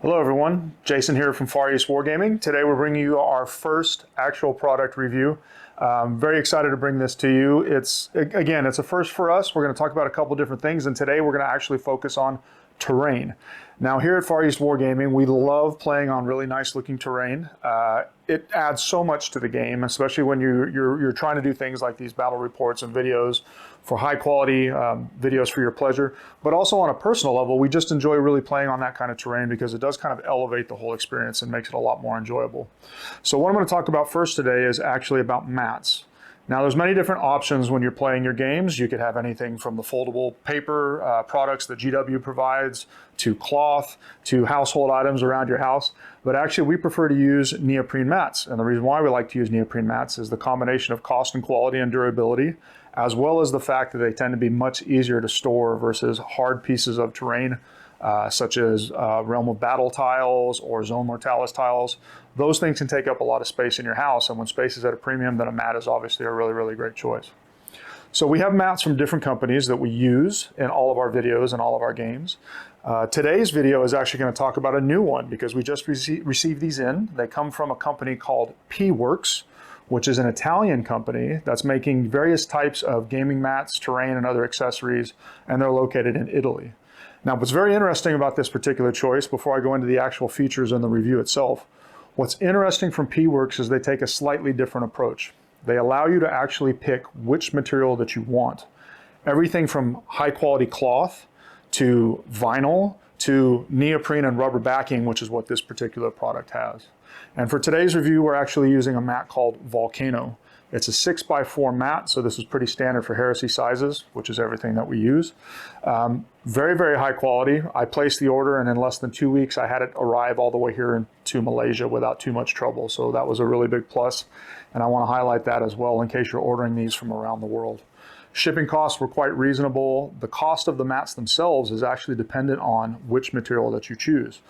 Hello everyone, Jason here from Wargames Wargaming. Today we're bringing you our first actual product review. Very excited to bring this to you. It's a first for us. We're going to talk about a couple different things, and today we're going to actually focus on terrain. Now here at Wargames Wargaming, we love playing on really nice looking terrain. It adds so much to the game, especially when you're trying to do things like these battle reports and videos for high quality videos for your pleasure. But also on a personal level, we just enjoy really playing on that kind of terrain because it does kind of elevate the whole experience and makes it a lot more enjoyable. So what I'm going to talk about first today is actually about mats. Now there's many different options when you're playing your games. You could have anything from the foldable paper products that GW provides, to cloth, to household items around your house. But actually we prefer to use neoprene mats. And the reason why we like to use neoprene mats is the combination of cost and quality and durability, as well as the fact that they tend to be much easier to store versus hard pieces of terrain, such as Realm of Battle tiles or Zone Mortalis tiles. Those things can take up a lot of space in your house, and when space is at a premium, then a mat is obviously a really, really great choice. So we have mats from different companies that we use in all of our videos and all of our games. Today's video is actually going to talk about a new one because we just received these in. They come from a company called Pworks, which is an Italian company that's making various types of gaming mats, terrain, and other accessories, and they're located in Italy. Now, what's very interesting about this particular choice, before I go into the actual features and the review itself, what's interesting from Pworks is they take a slightly different approach. They allow you to actually pick which material that you want. Everything from high quality cloth to vinyl to neoprene and rubber backing, which is what this particular product has. And for today's review, we're actually using a mat called Volcano. It's a 6x4 mat, so this is pretty standard for Heresy sizes, which is everything that we use. Very, very high quality. I placed the order, and in less than 2 weeks, I had it arrive all the way here to Malaysia without too much trouble. So that was a really big plus, and I want to highlight that as well in case you're ordering these from around the world. Shipping costs were quite reasonable. The cost of the mats themselves is actually dependent on which material that you choose.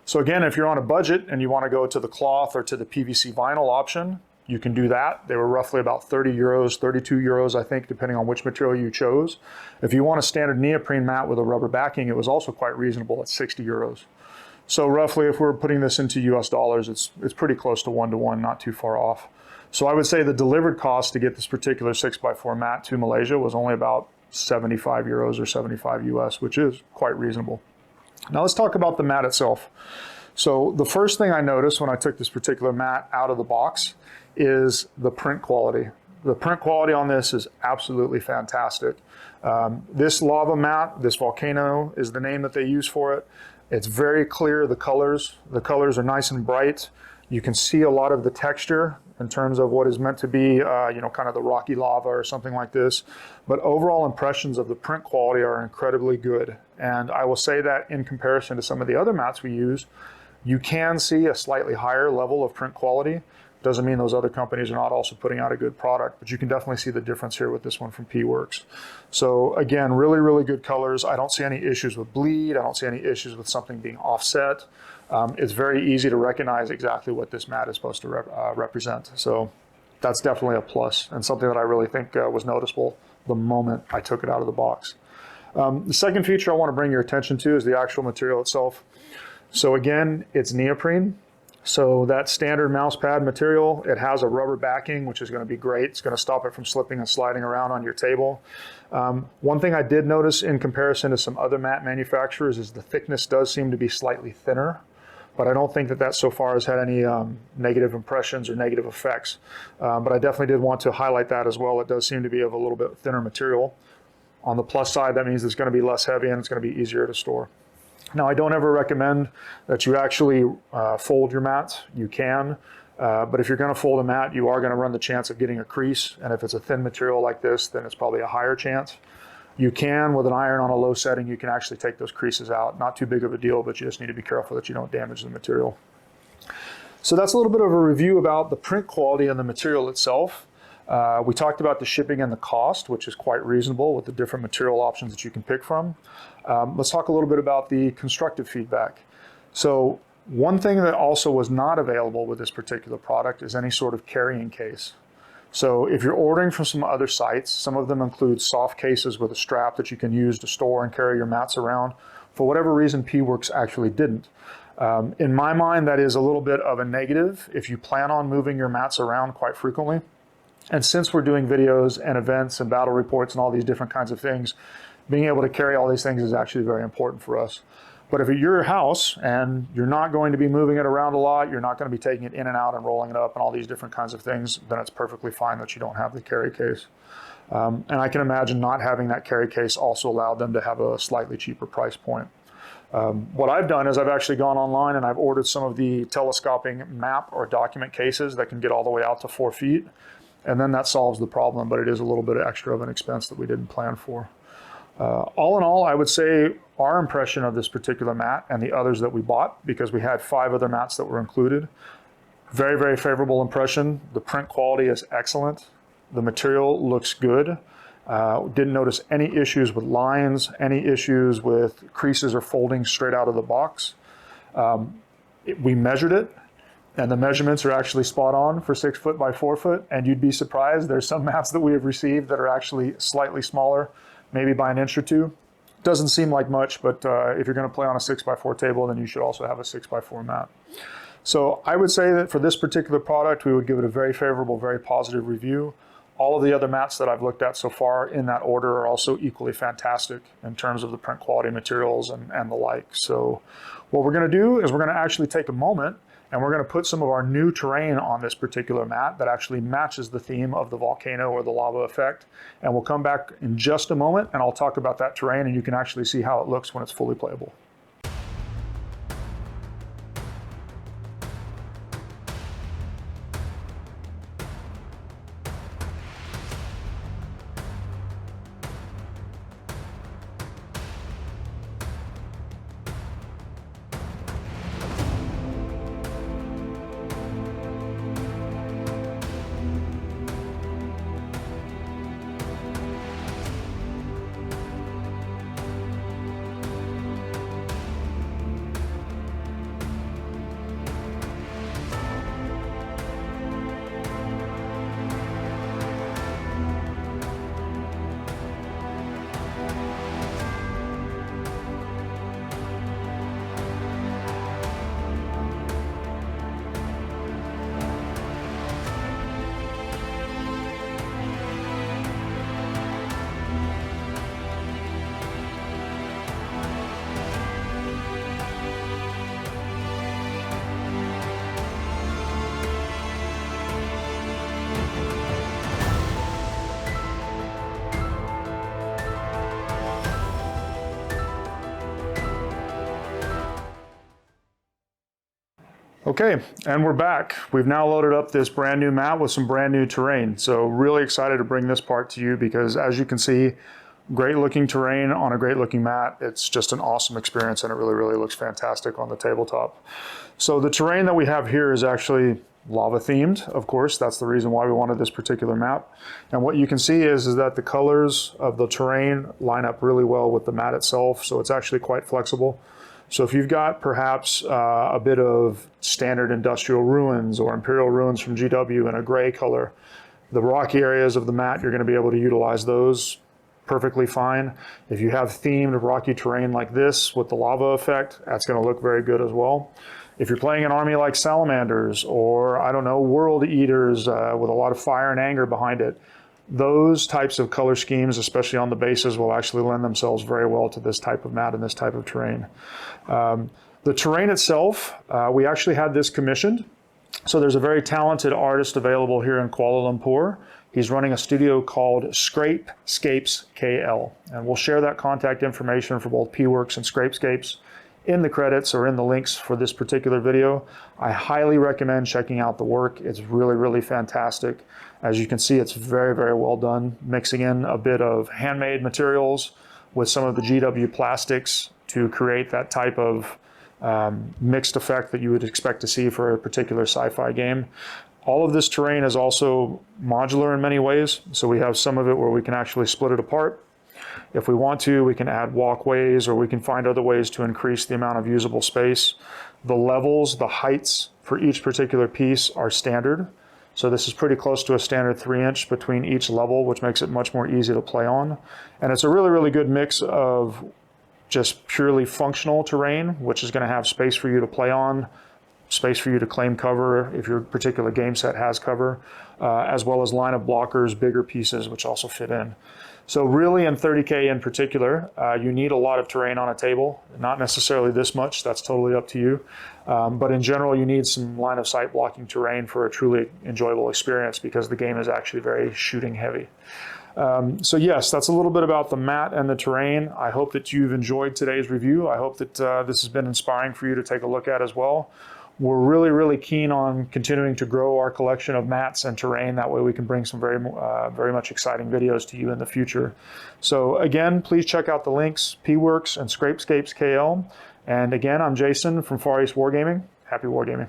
So again, if you're on a budget and you want to go to the cloth or to the PVC vinyl option, you can do that. They were roughly about 30 euros, 32 euros, I think, depending on which material you chose. If you want a standard neoprene mat with a rubber backing, it was also quite reasonable at 60 euros. So roughly, if we're putting this into US dollars, it's pretty close to 1-to-1, not too far off. So I would say the delivered cost to get this particular 6x4 mat to Malaysia was only about 75 euros or 75 US, which is quite reasonable. Now let's talk about the mat itself. So the first thing I noticed when I took this particular mat out of the box is the print quality. The print quality on this is absolutely fantastic. This lava mat, this Volcano, is the name that they use for it. It's very clear, the colors. The colors are nice and bright. You can see a lot of the texture in terms of what is meant to be, kind of the rocky lava or something like this. But overall impressions of the print quality are incredibly good. And I will say that in comparison to some of the other mats we use, you can see a slightly higher level of print quality. Doesn't mean those other companies are not also putting out a good product, but you can definitely see the difference here with this one from Pworks. So again, really, really good colors. I don't see any issues with bleed. I don't see any issues with something being offset. It's very easy to recognize exactly what this mat is supposed to represent. So that's definitely a plus and something that I really think was noticeable the moment I took it out of the box. The second feature I want to bring your attention to is the actual material itself. So again, it's neoprene. So that standard mouse pad material, it has a rubber backing, which is going to be great. It's going to stop it from slipping and sliding around on your table. One thing I did notice in comparison to some other mat manufacturers is the thickness does seem to be slightly thinner, but I don't think that that so far has had any negative impressions or negative effects. But I definitely did want to highlight that as well. It does seem to be of a little bit thinner material. On the plus side, that means it's going to be less heavy and it's going to be easier to store. Now, I don't ever recommend that you actually fold your mats. You can, but if you're going to fold a mat, you are going to run the chance of getting a crease. And if it's a thin material like this, then it's probably a higher chance. You can, with an iron on a low setting, you can actually take those creases out. Not too big of a deal, but you just need to be careful that you don't damage the material. So that's a little bit of a review about the print quality and the material itself. We talked about the shipping and the cost, which is quite reasonable with the different material options that you can pick from. Let's talk a little bit about the constructive feedback. So one thing that also was not available with this particular product is any sort of carrying case. So if you're ordering from some other sites, some of them include soft cases with a strap that you can use to store and carry your mats around. For whatever reason, Pworks actually didn't. In my mind, that is a little bit of a negative if you plan on moving your mats around quite frequently. And since we're doing videos and events and battle reports and all these different kinds of things, being able to carry all these things is actually very important for us. But if at your house and you're not going to be moving it around a lot, you're not going to be taking it in and out and rolling it up and all these different kinds of things, then it's perfectly fine that you don't have the carry case. And I can imagine not having that carry case also allowed them to have a slightly cheaper price point. What I've done is I've actually gone online and I've ordered some of the telescoping map or document cases that can get all the way out to 4 feet. And then that solves the problem, but it is a little bit extra of an expense that we didn't plan for. All in all, I would say our impression of this particular mat and the others that we bought, because we had 5 other mats that were included, very, very favorable impression. The print quality is excellent. The material looks good. Didn't notice any issues with lines, any issues with creases or folding straight out of the box. We measured it, and the measurements are actually spot on for 6 foot by 4 foot, and you'd be surprised. There's some mats that we have received that are actually slightly smaller, maybe by an inch or two. Doesn't seem like much, but if you're going to play on a 6x4 table, then you should also have a 6x4 mat. So I would say that for this particular product, we would give it a very favorable, very positive review. All of the other mats that I've looked at so far in that order are also equally fantastic in terms of the print quality materials and the like. So what we're going to do is we're going to actually take a moment and we're going to put some of our new terrain on this particular mat that actually matches the theme of the volcano or the lava effect. And we'll come back in just a moment and I'll talk about that terrain and you can actually see how it looks when it's fully playable. Okay, and we're back. We've now loaded up this brand new mat with some brand new terrain. So really excited to bring this part to you because as you can see, great looking terrain on a great looking mat. It's just an awesome experience and it really, really looks fantastic on the tabletop. So the terrain that we have here is actually lava themed, of course. That's the reason why we wanted this particular map. And what you can see is that the colors of the terrain line up really well with the mat itself. So it's actually quite flexible. So if you've got perhaps a bit of standard industrial ruins or imperial ruins from GW in a gray color, the rocky areas of the mat, you're going to be able to utilize those perfectly fine. If you have themed rocky terrain like this with the lava effect, that's going to look very good as well. If you're playing an army like salamanders or, I don't know, world eaters with a lot of fire and anger behind it, those types of color schemes, especially on the bases, will actually lend themselves very well to this type of mat and this type of terrain. The terrain itself, we actually had this commissioned. So there's a very talented artist available here in Kuala Lumpur. He's running a studio called Scrapscapes KL. And we'll share that contact information for both Pworks and Scrapscapes in the credits or in the links for this particular video. I highly recommend checking out the work. It's really, really fantastic. As you can see, it's very, very well done, mixing in a bit of handmade materials with some of the GW plastics to create that type of mixed effect that you would expect to see for a particular sci-fi game. All of this terrain is also modular in many ways. So we have some of it where we can actually split it apart. If we want to, we can add walkways or we can find other ways to increase the amount of usable space. The levels, the heights for each particular piece are standard. So this is pretty close to a standard 3-inch between each level, which makes it much more easy to play on. And it's a really, really good mix of just purely functional terrain, which is going to have space for you to play on, space for you to claim cover if your particular game set has cover, as well as line of blockers, bigger pieces, which also fit in. So really in 30K in particular, you need a lot of terrain on a table, not necessarily this much, that's totally up to you. But in general, you need some line of sight blocking terrain for a truly enjoyable experience because the game is actually very shooting heavy. So yes, that's a little bit about the mat and the terrain. I hope that you've enjoyed today's review. I hope that this has been inspiring for you to take a look at as well. We're really, really keen on continuing to grow our collection of mats and terrain. That way we can bring some very much exciting videos to you in the future. So again, please check out the links, Pworks and Scrapscapes KL. And again, I'm Jason from Far East Wargaming. Happy wargaming.